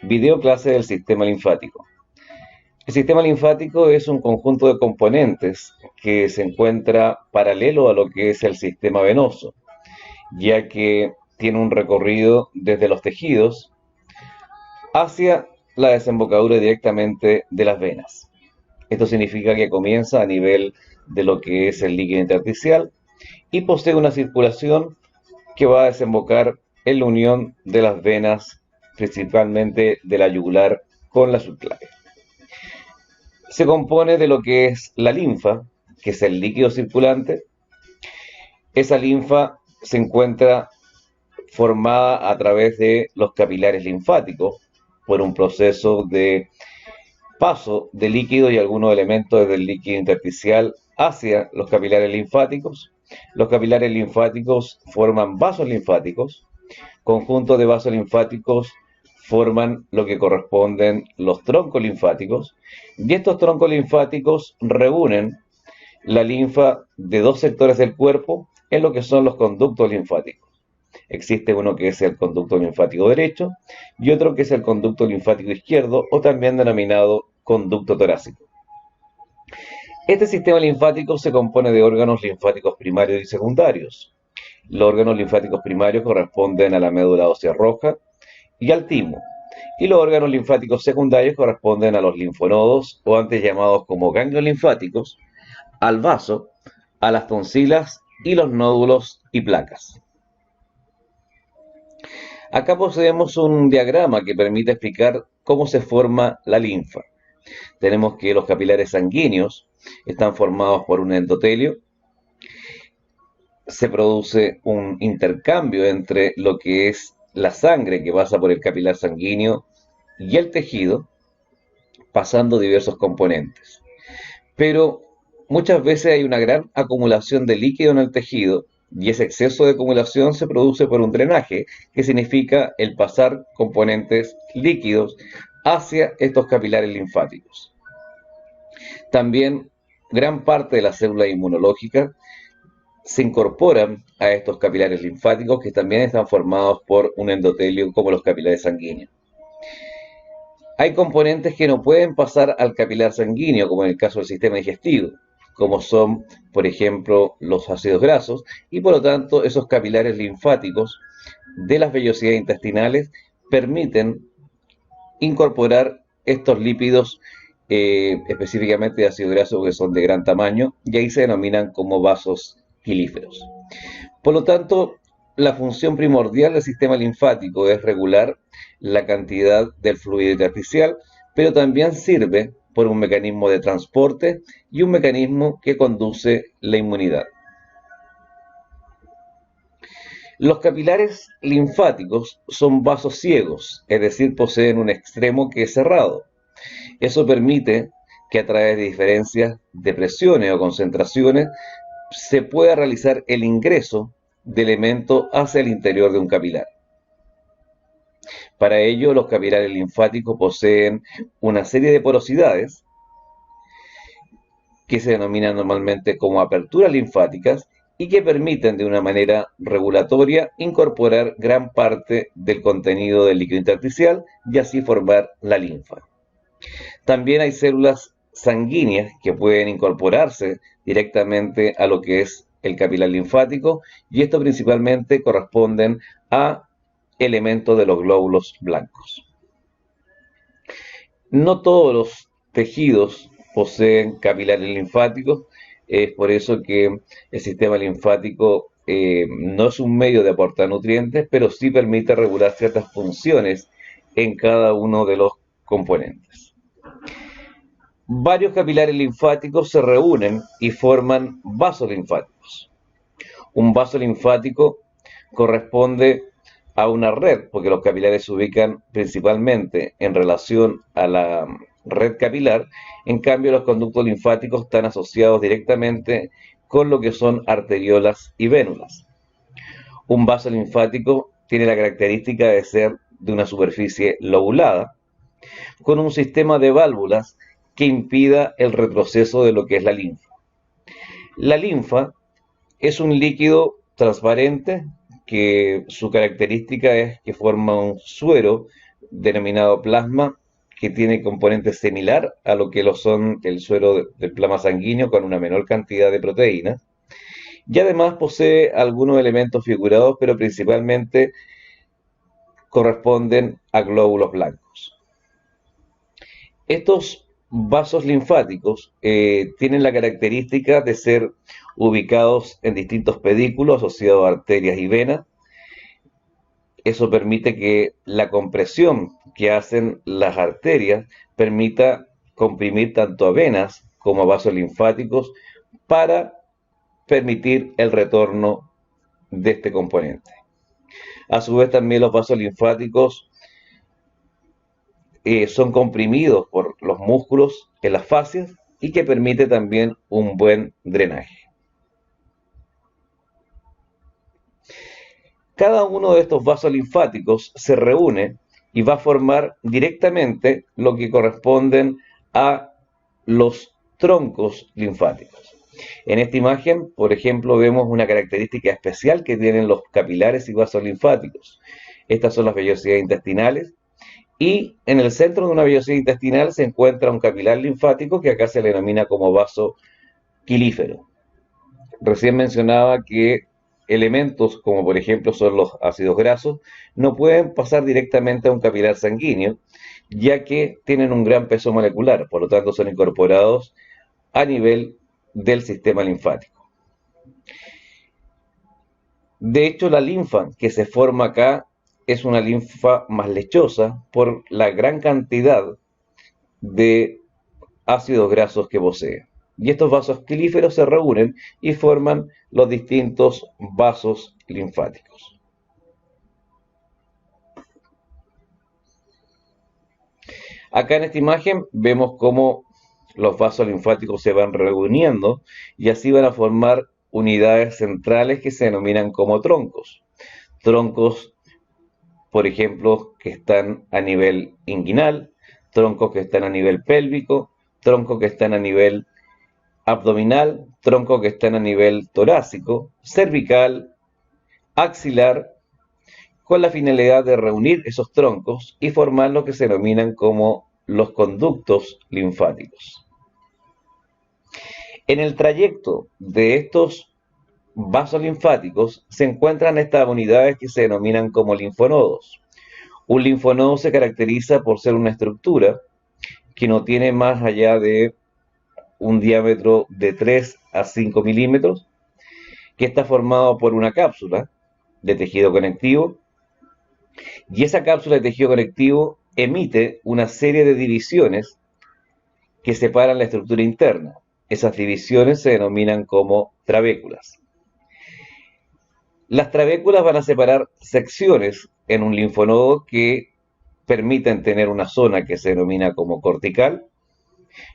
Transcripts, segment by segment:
Video clase del sistema linfático. El sistema linfático es un conjunto de componentes que se encuentra paralelo a lo que es el sistema venoso, ya que tiene un recorrido desde los tejidos hacia la desembocadura directamente de las venas. Esto significa que comienza a nivel de lo que es el líquido intersticial y posee una circulación que va a desembocar en la unión de las venas, principalmente de la yugular con la subclavia. Se compone de lo que es la linfa, que es el líquido circulante. Esa linfa se encuentra formada a través de los capilares linfáticos por un proceso de paso de líquido y algunos elementos del líquido intersticial hacia los capilares linfáticos. Los capilares linfáticos forman vasos linfáticos. Conjuntos de vasos linfáticos forman lo que corresponden los troncos linfáticos, y estos troncos linfáticos reúnen la linfa de dos sectores del cuerpo en lo que son los conductos linfáticos. Existe uno que es el conducto linfático derecho y otro que es el conducto linfático izquierdo, o también denominado conducto torácico. Este sistema linfático se compone de órganos linfáticos primarios y secundarios. Los órganos linfáticos primarios corresponden a la médula ósea roja y al timo, y los órganos linfáticos secundarios corresponden a los linfonodos, o antes llamados como ganglios linfáticos, al vaso, a las tonsilas y los nódulos y placas. Acá poseemos un diagrama que permite explicar cómo se forma la linfa. Tenemos que los capilares sanguíneos están formados por un endotelio. Se produce un intercambio entre lo que es la sangre que pasa por el capilar sanguíneo y el tejido, pasando diversos componentes. Pero muchas veces hay una gran acumulación de líquido en el tejido, y ese exceso de acumulación se produce por un drenaje, que significa el pasar componentes líquidos hacia estos capilares linfáticos. También gran parte de las células inmunológicas se incorporan a estos capilares linfáticos, que también están formados por un endotelio como los capilares sanguíneos. Hay componentes que no pueden pasar al capilar sanguíneo, como en el caso del sistema digestivo, como son, por ejemplo, los ácidos grasos, y por lo tanto esos capilares linfáticos de las vellosidades intestinales permiten incorporar estos lípidos, específicamente de ácido graso, que son de gran tamaño, y ahí se denominan como vasos pilíferos. Por lo tanto, la función primordial del sistema linfático es regular la cantidad del fluido intersticial, pero también sirve por un mecanismo de transporte y un mecanismo que conduce la inmunidad. Los capilares linfáticos son vasos ciegos, es decir, poseen un extremo que es cerrado. Eso permite que a través de diferencias de presiones o concentraciones se pueda realizar el ingreso de elementos hacia el interior de un capilar. Para ello, los capilares linfáticos poseen una serie de porosidades que se denominan normalmente como aperturas linfáticas, y que permiten de una manera regulatoria incorporar gran parte del contenido del líquido intersticial y así formar la linfa. También hay células sanguíneas que pueden incorporarse directamente a lo que es el capilar linfático, y esto principalmente corresponden a elementos de los glóbulos blancos. No todos los tejidos poseen capilares linfáticos, es por eso que el sistema linfático no es un medio de aportar nutrientes, pero sí permite regular ciertas funciones en cada uno de los componentes. Varios capilares linfáticos se reúnen y forman vasos linfáticos. Un vaso linfático corresponde a una red, porque los capilares se ubican principalmente en relación a la red capilar. En cambio, los conductos linfáticos están asociados directamente con lo que son arteriolas y vénulas. Un vaso linfático tiene la característica de ser de una superficie lobulada, con un sistema de válvulas que impida el retroceso de lo que es la linfa. La linfa es un líquido transparente que su característica es que forma un suero denominado plasma, que tiene componentes similar a lo que lo son el suero del plasma sanguíneo con una menor cantidad de proteínas. Y además posee algunos elementos figurados, pero principalmente corresponden a glóbulos blancos. Estos vasos linfáticos tienen la característica de ser ubicados en distintos pedículos asociados a arterias y venas. Eso permite que la compresión que hacen las arterias permita comprimir tanto a venas como a vasos linfáticos para permitir el retorno de este componente. A su vez también los vasos linfáticos son comprimidos por los músculos en las fascias y que permite también un buen drenaje. Cada uno de estos vasos linfáticos se reúne y va a formar directamente lo que corresponden a los troncos linfáticos. En esta imagen, por ejemplo, vemos una característica especial que tienen los capilares y vasos linfáticos. Estas son las vellosidades intestinales y en el centro de una vellosidad intestinal se encuentra un capilar linfático que acá se le denomina como vaso quilífero. Recién mencionaba que elementos como por ejemplo son los ácidos grasos no pueden pasar directamente a un capilar sanguíneo ya que tienen un gran peso molecular, por lo tanto son incorporados a nivel del sistema linfático. De hecho, la linfa que se forma acá es una linfa más lechosa por la gran cantidad de ácidos grasos que posee. Y estos vasos quilíferos se reúnen y forman los distintos vasos linfáticos. Acá en esta imagen vemos cómo los vasos linfáticos se van reuniendo y así van a formar unidades centrales que se denominan como troncos. Troncos, por ejemplo, que están a nivel inguinal, troncos que están a nivel pélvico, troncos que están a nivel abdominal, troncos que están a nivel torácico, cervical, axilar, con la finalidad de reunir esos troncos y formar lo que se denominan como los conductos linfáticos. En el trayecto de estos vasos linfáticos se encuentran estas unidades que se denominan como linfonodos. Un linfonodo se caracteriza por ser una estructura que no tiene más allá de un diámetro de 3 a 5 milímetros, que está formado por una cápsula de tejido conectivo, y esa cápsula de tejido conectivo emite una serie de divisiones que separan la estructura interna. Esas divisiones se denominan como trabéculas. Las trabéculas van a separar secciones en un linfonodo que permiten tener una zona que se denomina como cortical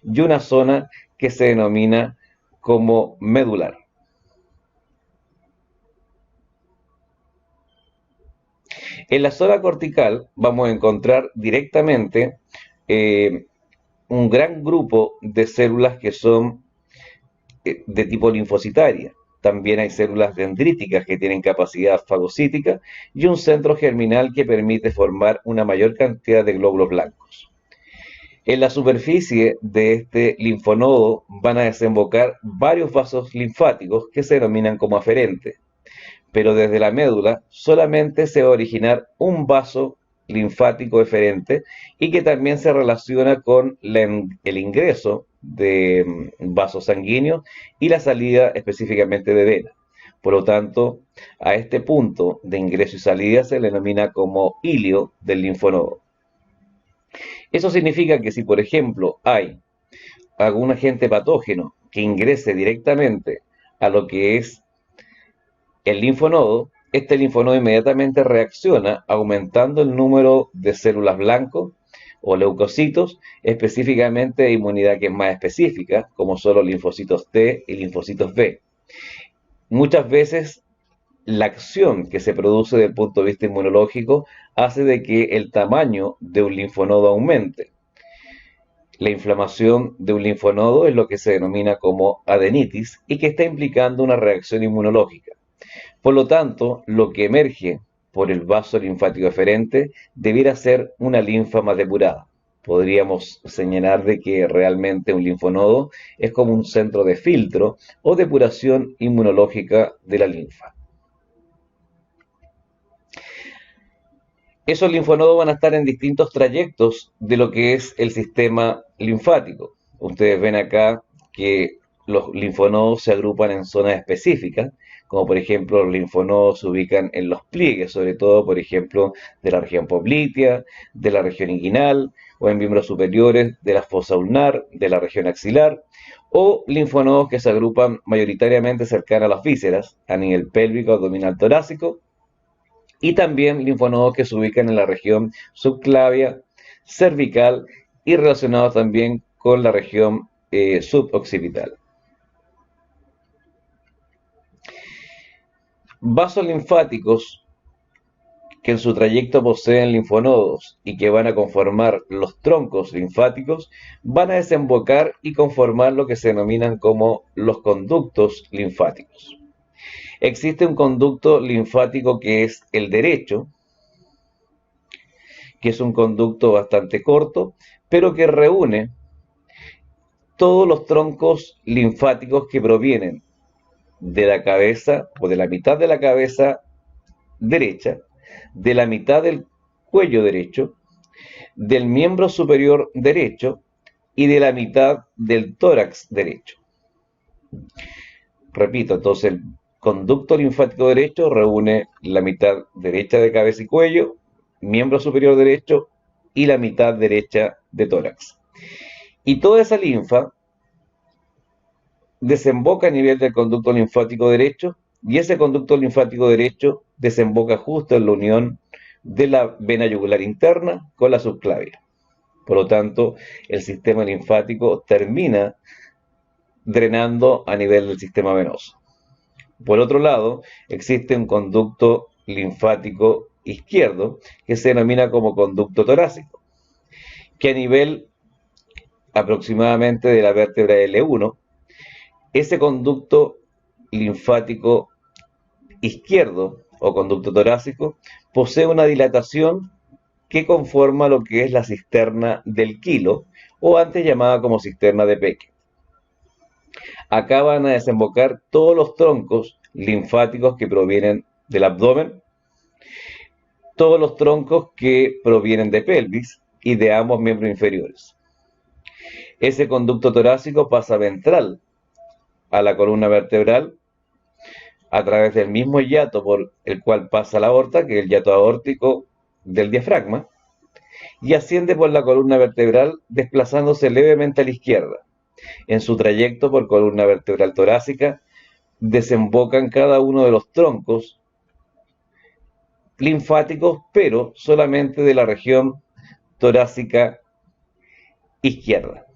y una zona que se denomina como medular. En la zona cortical vamos a encontrar directamente un gran grupo de células que son de tipo linfocitaria. También hay células dendríticas que tienen capacidad fagocítica y un centro germinal que permite formar una mayor cantidad de glóbulos blancos. En la superficie de este linfonodo van a desembocar varios vasos linfáticos que se denominan como aferentes, pero desde la médula solamente se va a originar un vaso linfático eferente y que también se relaciona con el ingreso de vasos sanguíneos y la salida específicamente de vena. Por lo tanto, a este punto de ingreso y salida se le denomina como hilio del linfonodo. Eso significa que si, por ejemplo, hay algún agente patógeno que ingrese directamente a lo que es el linfonodo, este linfonodo inmediatamente reacciona aumentando el número de células blancos o leucocitos, específicamente de inmunidad que es más específica, como son los linfocitos T y linfocitos B. Muchas veces la acción que se produce desde el punto de vista inmunológico hace de que el tamaño de un linfonodo aumente. La inflamación de un linfonodo es lo que se denomina como adenitis y que está implicando una reacción inmunológica. Por lo tanto, lo que emerge por el vaso linfático eferente, debiera ser una linfa más depurada. Podríamos señalar de que realmente un linfonodo es como un centro de filtro o depuración inmunológica de la linfa. Esos linfonodos van a estar en distintos trayectos de lo que es el sistema linfático. Ustedes ven acá que los linfonodos se agrupan en zonas específicas, como por ejemplo los linfonodos se ubican en los pliegues, sobre todo por ejemplo de la región poplitea, de la región inguinal o en miembros superiores de la fosa ulnar, de la región axilar, o linfonodos que se agrupan mayoritariamente cercanos a las vísceras, a nivel pélvico, abdominal, torácico, y también linfonodos que se ubican en la región subclavia, cervical y relacionados también con la región suboccipital. Vasos linfáticos que en su trayecto poseen linfonodos y que van a conformar los troncos linfáticos, van a desembocar y conformar lo que se denominan como los conductos linfáticos. Existe un conducto linfático que es el derecho, que es un conducto bastante corto, pero que reúne todos los troncos linfáticos que provienen de la cabeza o de la mitad de la cabeza derecha, de la mitad del cuello derecho, del miembro superior derecho y de la mitad del tórax derecho. Repito, entonces el conducto linfático derecho reúne la mitad derecha de cabeza y cuello, miembro superior derecho y la mitad derecha de tórax. Y toda esa linfa desemboca a nivel del conducto linfático derecho y ese conducto linfático derecho desemboca justo en la unión de la vena yugular interna con la subclavia. Por lo tanto, el sistema linfático termina drenando a nivel del sistema venoso. Por otro lado, existe un conducto linfático izquierdo que se denomina como conducto torácico, que a nivel aproximadamente de la vértebra L1, ese conducto linfático izquierdo o conducto torácico posee una dilatación que conforma lo que es la cisterna del Kilo, o antes llamada como cisterna de Beckett. Acá van a desembocar todos los troncos linfáticos que provienen del abdomen, todos los troncos que provienen de pelvis y de ambos miembros inferiores. Ese conducto torácico pasa ventral a la columna vertebral a través del mismo hiato por el cual pasa la aorta, que es el hiato aórtico del diafragma, y asciende por la columna vertebral desplazándose levemente a la izquierda. En su trayecto por columna vertebral torácica desembocan cada uno de los troncos linfáticos, pero solamente de la región torácica izquierda.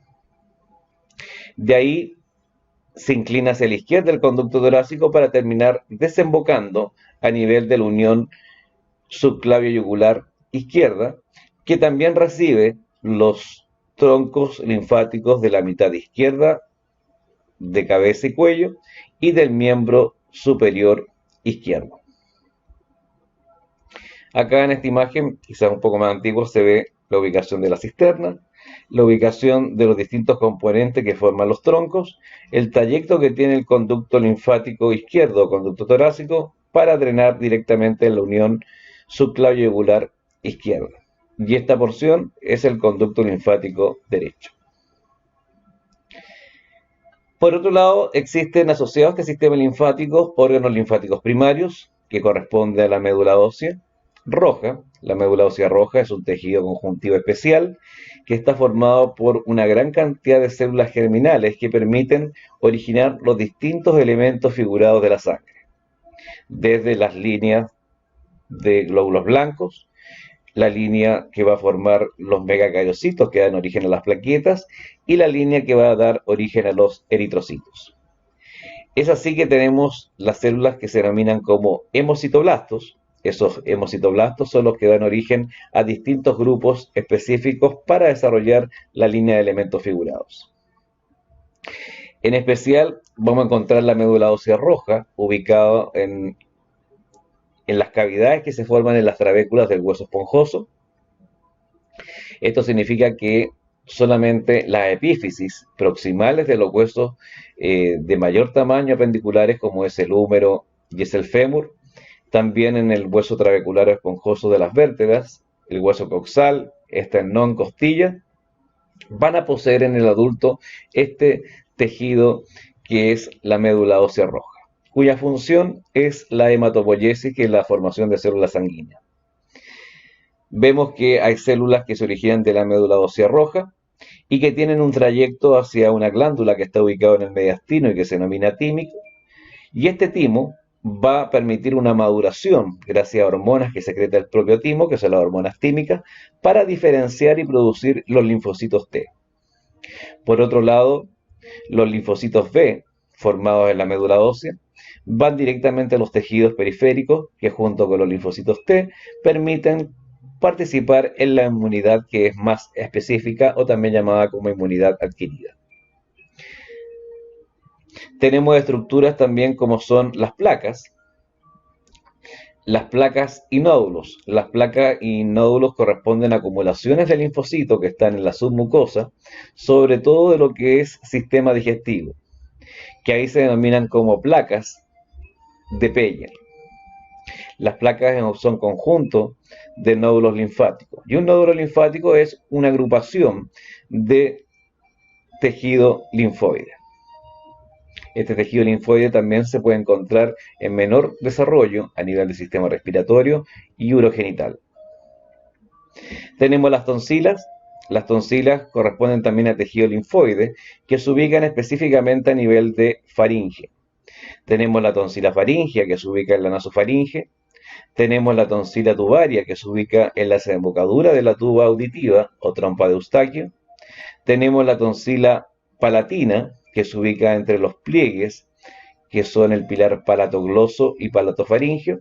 De ahí se inclina hacia la izquierda el conducto torácico para terminar desembocando a nivel de la unión subclavio yugular izquierda, que también recibe los troncos linfáticos de la mitad izquierda de cabeza y cuello y del miembro superior izquierdo. Acá en esta imagen, quizás un poco más antigua, se ve la ubicación de la cisterna, la ubicación de los distintos componentes que forman los troncos, el trayecto que tiene el conducto linfático izquierdo o conducto torácico para drenar directamente en la unión subclavio yugular izquierda. Y esta porción es el conducto linfático derecho. Por otro lado, existen asociados a este sistema linfático órganos linfáticos primarios, que corresponde a la médula ósea roja. La médula ósea roja es un tejido conjuntivo especial que está formado por una gran cantidad de células germinales que permiten originar los distintos elementos figurados de la sangre, desde las líneas de glóbulos blancos, la línea que va a formar los megacariocitos que dan origen a las plaquetas y la línea que va a dar origen a los eritrocitos. Es así que tenemos las células que se denominan como hemocitoblastos. Esos hemocitoblastos son los que dan origen a distintos grupos específicos para desarrollar la línea de elementos figurados. En especial vamos a encontrar la médula ósea roja ubicada en en las cavidades que se forman en las trabéculas del hueso esponjoso. Esto significa que solamente las epífisis proximales de los huesos de mayor tamaño apendiculares, como es el húmero y es el fémur, también en el hueso trabecular esponjoso de las vértebras, el hueso coxal, esternón, costilla, van a poseer en el adulto este tejido que es la médula ósea roja, cuya función es la hematopoiesis, que es la formación de células sanguíneas. Vemos que hay células que se originan de la médula ósea roja y que tienen un trayecto hacia una glándula que está ubicada en el mediastino y que se denomina tímico. Y este timo va a permitir una maduración gracias a hormonas que secreta el propio timo, que son las hormonas tímicas, para diferenciar y producir los linfocitos T. Por otro lado, los linfocitos B, formados en la médula ósea, van directamente a los tejidos periféricos, que junto con los linfocitos T permiten participar en la inmunidad, que es más específica o también llamada como inmunidad adquirida. Tenemos estructuras también como son las placas y nódulos. Las placas y nódulos corresponden a acumulaciones de linfocitos que están en la submucosa, sobre todo de lo que es sistema digestivo, que ahí se denominan como placas de Peyer. Las placas son conjuntos de nódulos linfáticos, y un nódulo linfático es una agrupación de tejido linfoide. Este tejido linfoide también se puede encontrar en menor desarrollo a nivel del sistema respiratorio y urogenital. Tenemos las tonsilas. Las tonsilas corresponden también a tejido linfoide que se ubican específicamente a nivel de faringe. Tenemos la tonsila faríngea, que se ubica en la nasofaringe. Tenemos la tonsila tubaria, que se ubica en la desembocadura de la tuba auditiva o trompa de Eustaquio. Tenemos la tonsila palatina, que se ubica entre los pliegues, que son el pilar palatogloso y palatofaringio.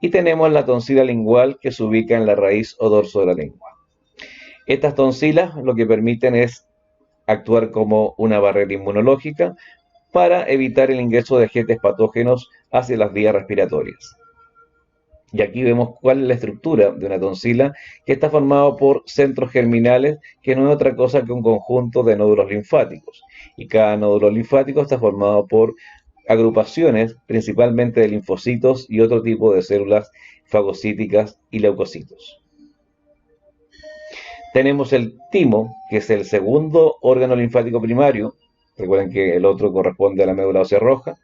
Y tenemos la tonsila lingual, que se ubica en la raíz o dorso de la lengua. Estas tonsilas lo que permiten es actuar como una barrera inmunológica para evitar el ingreso de agentes patógenos hacia las vías respiratorias. Y aquí vemos cuál es la estructura de una tonsila, que está formado por centros germinales, que no es otra cosa que un conjunto de nódulos linfáticos. Y cada nódulo linfático está formado por agrupaciones, principalmente de linfocitos y otro tipo de células fagocíticas y leucocitos. Tenemos el timo, que es el segundo órgano linfático primario. Recuerden que el otro corresponde a la médula ósea roja.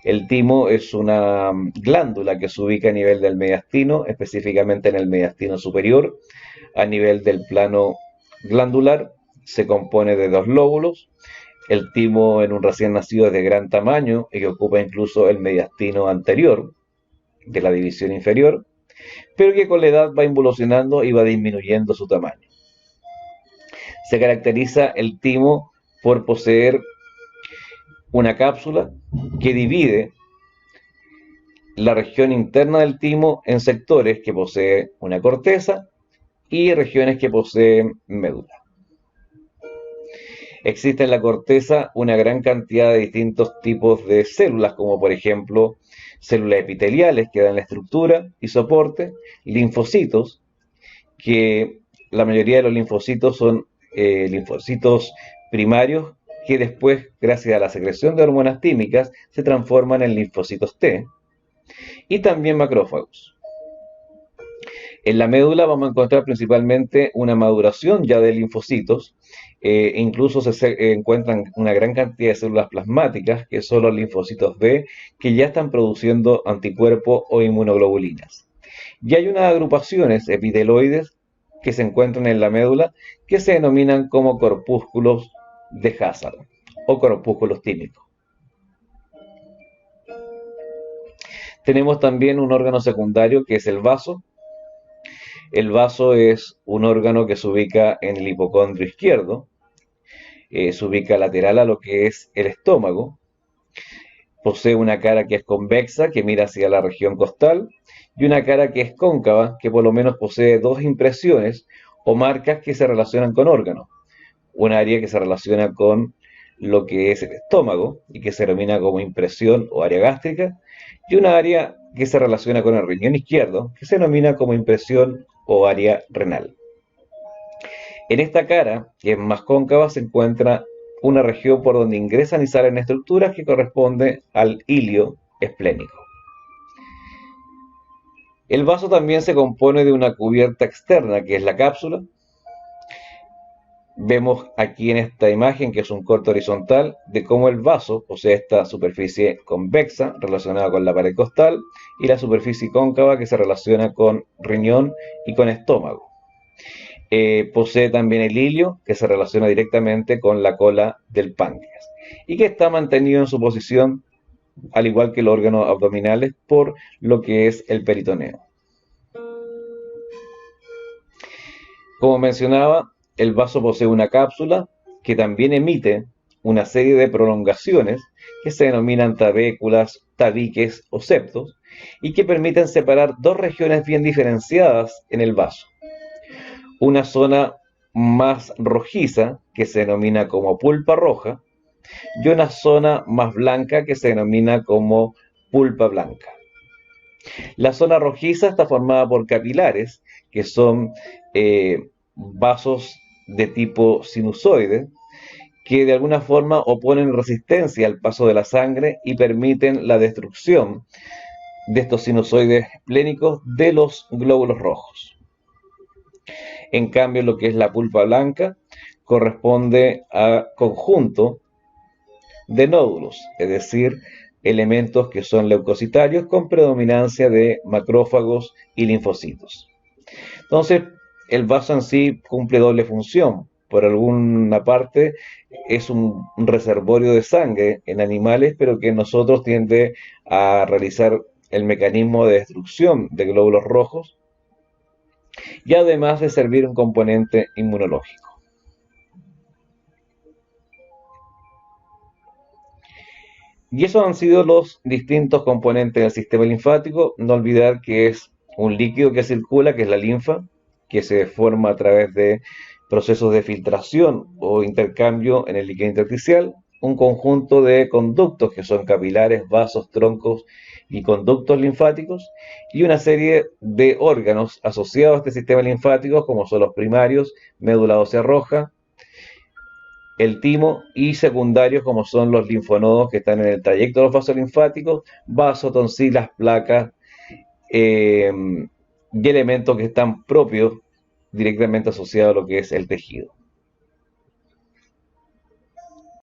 El timo es una glándula que se ubica a nivel del mediastino, específicamente en el mediastino superior. A nivel del plano glandular se compone de dos lóbulos. El timo en un recién nacido es de gran tamaño y que ocupa incluso el mediastino anterior de la división inferior, pero que con la edad va involucionando y va disminuyendo su tamaño. Se caracteriza el timo por poseer una cápsula que divide la región interna del timo en sectores que posee una corteza y regiones que poseen médula. Existe en la corteza una gran cantidad de distintos tipos de células, como por ejemplo células epiteliales que dan la estructura y soporte, linfocitos, que la mayoría de los linfocitos son linfocitos primarios, que después, gracias a la secreción de hormonas tímicas, se transforman en linfocitos T, y también macrófagos. En la médula vamos a encontrar principalmente una maduración ya de linfocitos, incluso se encuentran una gran cantidad de células plasmáticas, que son los linfocitos B, que ya están produciendo anticuerpos o inmunoglobulinas. Y hay unas agrupaciones epiteloides que se encuentran en la médula, que se denominan como corpúsculos de Hazard o corpúsculos tímicos. Tenemos también un órgano secundario que es el vaso. El vaso es un órgano que se ubica en el hipocondrio izquierdo, se ubica lateral a lo que es el estómago. Posee una cara que es convexa, que mira hacia la región costal, y una cara que es cóncava, que por lo menos posee dos impresiones o marcas que se relacionan con órganos. Un área que se relaciona con lo que es el estómago y que se denomina como impresión o área gástrica, y una área que se relaciona con el riñón izquierdo, que se denomina como impresión o área renal. En esta cara, que es más cóncava, se encuentra una región por donde ingresan y salen estructuras que corresponde al hilio esplénico. El vaso también se compone de una cubierta externa, que es la cápsula. Vemos aquí en esta imagen, que es un corte horizontal, de cómo el vaso posee esta superficie convexa relacionada con la pared costal y la superficie cóncava que se relaciona con riñón y con estómago. Posee también el hilio que se relaciona directamente con la cola del páncreas y que está mantenido en su posición, al igual que los órganos abdominales, por lo que es el peritoneo. Como mencionaba, el vaso posee una cápsula que también emite una serie de prolongaciones que se denominan trabéculas, tabiques o septos y que permiten separar dos regiones bien diferenciadas en el vaso. Una zona más rojiza que se denomina como pulpa roja y una zona más blanca que se denomina como pulpa blanca. La zona rojiza está formada por capilares, que son vasos de tipo sinusoide, que de alguna forma oponen resistencia al paso de la sangre y permiten la destrucción de estos sinusoides esplénicos de los glóbulos rojos. En cambio, lo que es la pulpa blanca corresponde a conjunto de nódulos, es decir, elementos que son leucocitarios con predominancia de macrófagos y linfocitos. Entonces, el vaso en sí cumple doble función. Por alguna parte, es un reservorio de sangre en animales, pero que en nosotros tiende a realizar el mecanismo de destrucción de glóbulos rojos y además de servir un componente inmunológico. Y esos han sido los distintos componentes del sistema linfático. No olvidar que es un líquido que circula, que es la linfa, que se forma a través de procesos de filtración o intercambio en el líquido intersticial, un conjunto de conductos que son capilares, vasos, troncos y conductos linfáticos, y una serie de órganos asociados a este sistema linfático, como son los primarios, médula ósea roja, el timo, y secundarios como son los linfonodos que están en el trayecto de los vasos linfáticos, vasotonsilas, placas y elementos que están propios directamente asociados a lo que es el tejido.